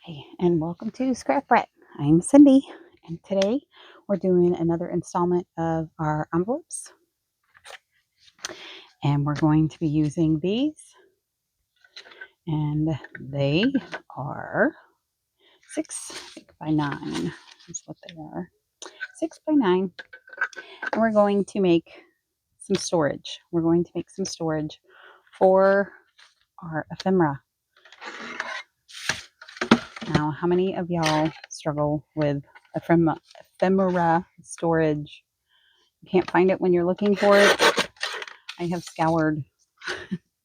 Hi, and welcome to ScrapBrat. I'm Cindy, and today we're doing another installment of our envelopes. And we're going to be using these, and they are 6 by 9. That's what they are. 6 by 9. And we're going to make some storage. We're going to make some storage for our ephemera. Now, how many of y'all struggle with ephemera storage? You can't find it when you're looking for it. I have scoured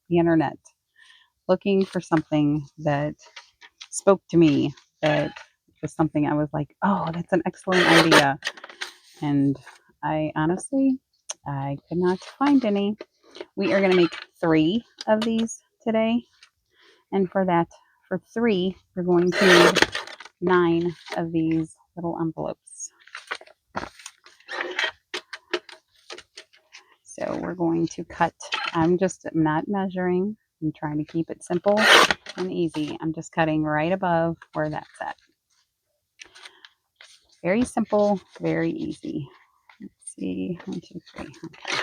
the internet looking for something that spoke to me, that was something I was like, oh, that's an excellent idea. And I honestly could not find any. We are going to make 3 of these today. And for 3, we're going to need 9 of these little envelopes. So we're going to cut. I'm not measuring. I'm trying to keep it simple and easy. I'm just cutting right above where that's at. Very simple, very easy. Let's see. 1, 2, 3. Okay.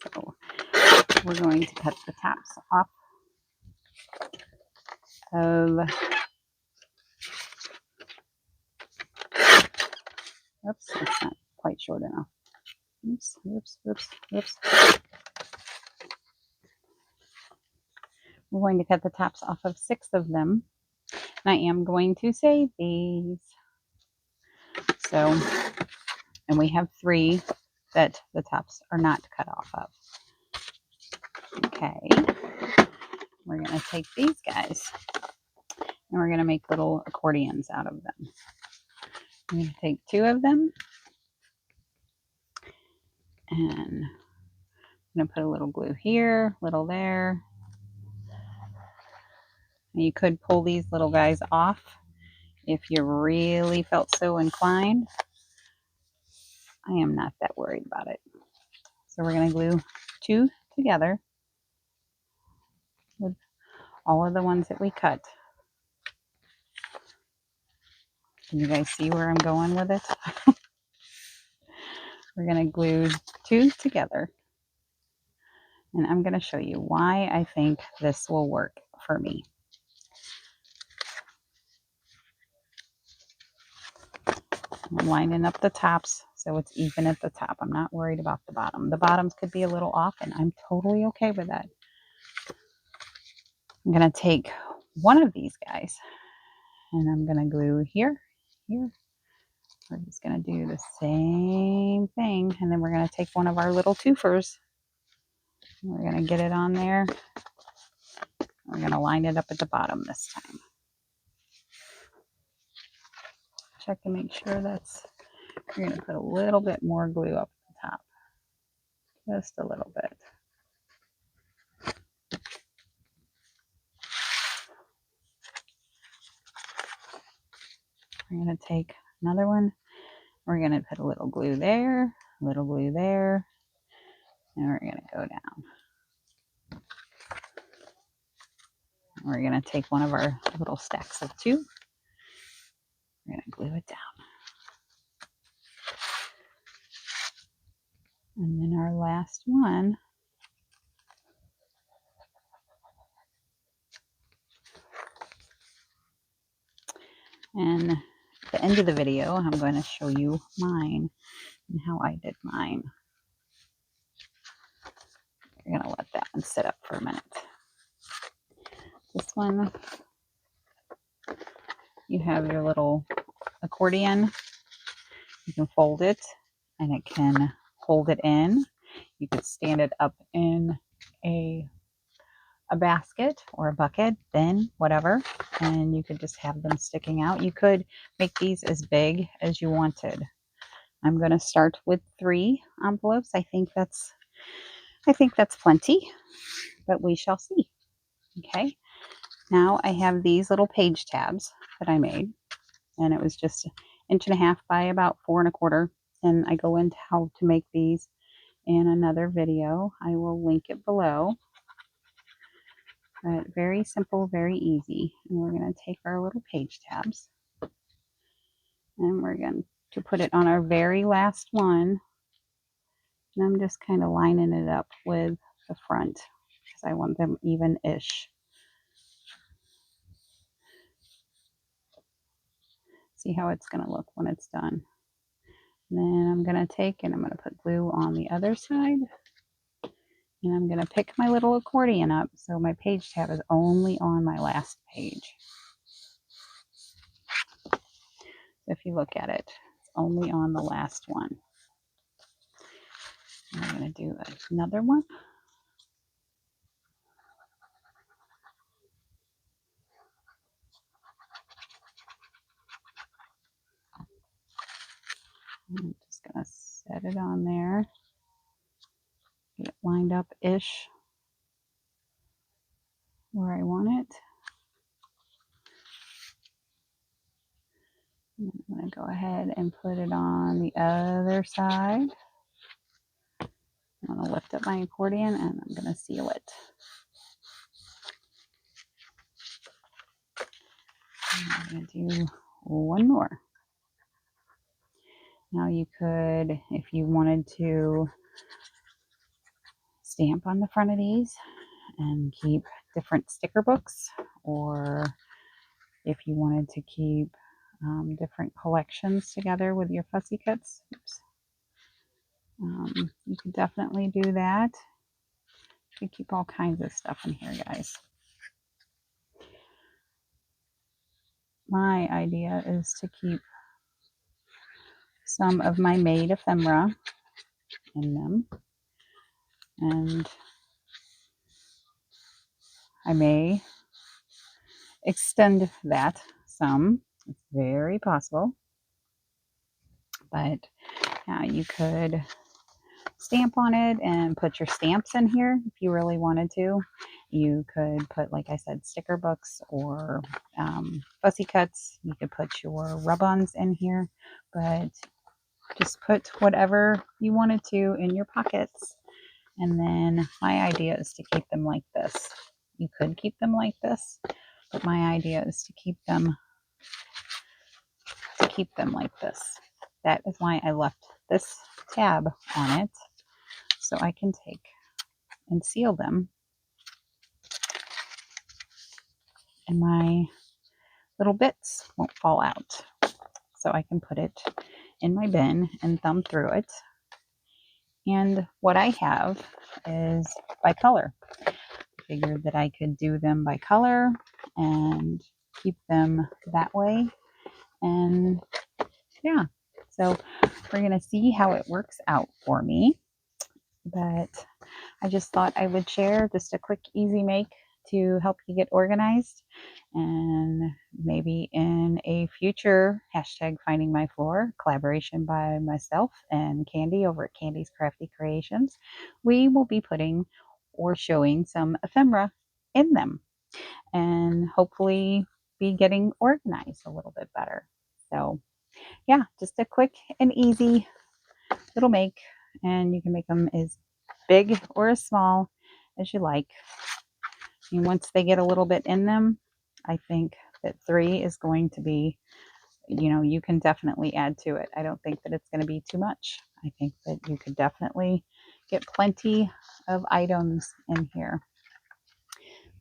So we're going to cut the tops off of. Oops, that's not quite short enough. Oops, oops, oops, oops. We're going to cut the tops off of 6 of them. And I am going to save these. So, and we have 3 that the tops are not cut off of. Okay. We're going to take these guys and we're going to make little accordions out of them. I'm going to take 2 of them and I'm going to put a little glue here, little there. And you could pull these little guys off if you really felt so inclined. I am not that worried about it. So we're going to glue 2 together with all of the ones that we cut. Can you guys see where I'm going with it? We're going to glue 2 together. And I'm going to show you why I think this will work for me. I'm lining up the tops so it's even at the top. I'm not worried about the bottom. The bottoms could be a little off, and I'm totally okay with that. I'm going to take one of these guys, and I'm going to glue here, here. We're just going to do the same thing, and then we're going to take one of our little twofers. We're going to get it on there. We're going to line it up at the bottom this time. Check to make sure that's, we're going to put a little bit more glue up at the top. Just a little bit. We're going to take another one. We're going to put a little glue there, and we're going to go down. We're going to take one of our little stacks of 2. We're going to glue it down. And then our last one, and at the end of the video, I'm going to show you mine and how I did mine. We're going to let that one sit up for a minute. This one, you have your little accordion. You can fold it and it can hold it in. You could stand it up in a basket or a bucket, bin, whatever, and you could just have them sticking out. You could make these as big as you wanted. I'm going to start with 3 envelopes. I think that's plenty, but we shall see. Okay. Now I have these little page tabs that I made, and it was just 1.5 inches by about 4 1/4. And I go into how to make these in another video. I will link it below. But very simple, very easy. And we're going to take our little page tabs and we're going to put it on our very last one. And I'm just kind of lining it up with the front because I want them even-ish. See how it's going to look when it's done. And then I'm going to take and I'm going to put glue on the other side. And I'm going to pick my little accordion up so my page tab is only on my last page. If you look at it, it's only on the last one. And I'm going to do another one. I'm just going to set it on there. Get it lined up-ish where I want it. And I'm going to go ahead and put it on the other side. I'm going to lift up my accordion and I'm going to seal it. And I'm going to do one more. Now you could, if you wanted to, stamp on the front of these and keep different sticker books, or if you wanted to keep different collections together with your fussy cuts. You could definitely do that. You keep all kinds of stuff in here, guys. My idea is to keep some of my made ephemera in them, and I may extend that some. It's very possible, but yeah, you could stamp on it and put your stamps in here if you really wanted to. You could put, like I said, sticker books or fussy cuts. You could put your rub-ons in here, but just put whatever you wanted to in your pockets. And then my idea is to keep them like this. You could keep them like this, but my idea is to keep them like this. That is why I left this tab on it, so I can take and seal them. And my little bits won't fall out. So I can put it in my bin and thumb through it. And what I have is by color. I figured that I could do them by color and keep them that way. And yeah, so we're going to see how it works out for me. But I just thought I would share just a quick, easy make to help you get organized. And maybe in a future hashtag Finding My Floor collaboration by myself and Candy over at Candy's Crafty Creations, we will be putting or showing some ephemera in them and hopefully be getting organized a little bit better. So yeah, just a quick and easy little make, and you can make them as big or as small as you like. And once they get a little bit in them, I think that 3 is going to be, you can definitely add to it. I don't think that it's going to be too much. I think that you could definitely get plenty of items in here.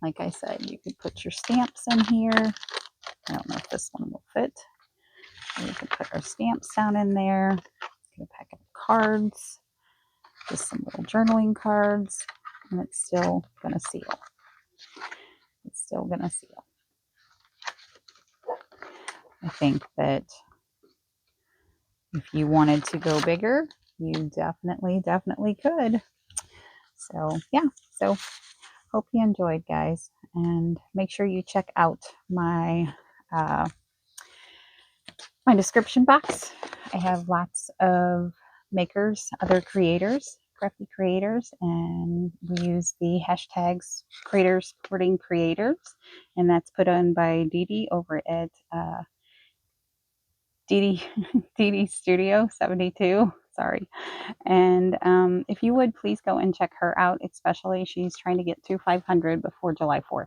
Like I said, you could put your stamps in here. I don't know if this one will fit. We can put our stamps down in there. Get a pack of cards, just some little journaling cards, and it's still going to seal. It's still going to seal. I think that if you wanted to go bigger, you definitely could. So yeah, so hope you enjoyed, guys, and make sure you check out my my description box. I have lots of makers, other creators, crafty creators, and we use the hashtags creators supporting creators, and that's put on by Dee Dee over at Dee Dee Studio 72. Sorry. And if you would, please go and check her out, especially she's trying to get to 500 before July 4th.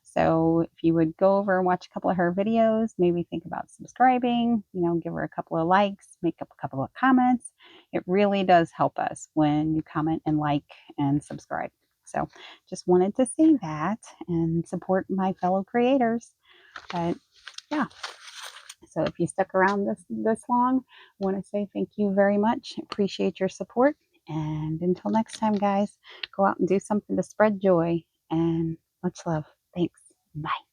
So if you would go over and watch a couple of her videos, maybe think about subscribing, give her a couple of likes, make up a couple of comments. It really does help us when you comment and like and subscribe. So just wanted to say that and support my fellow creators. But yeah, so if you stuck around this long, I want to say thank you very much. Appreciate your support. And until next time, guys, go out and do something to spread joy and much love. Thanks. Bye.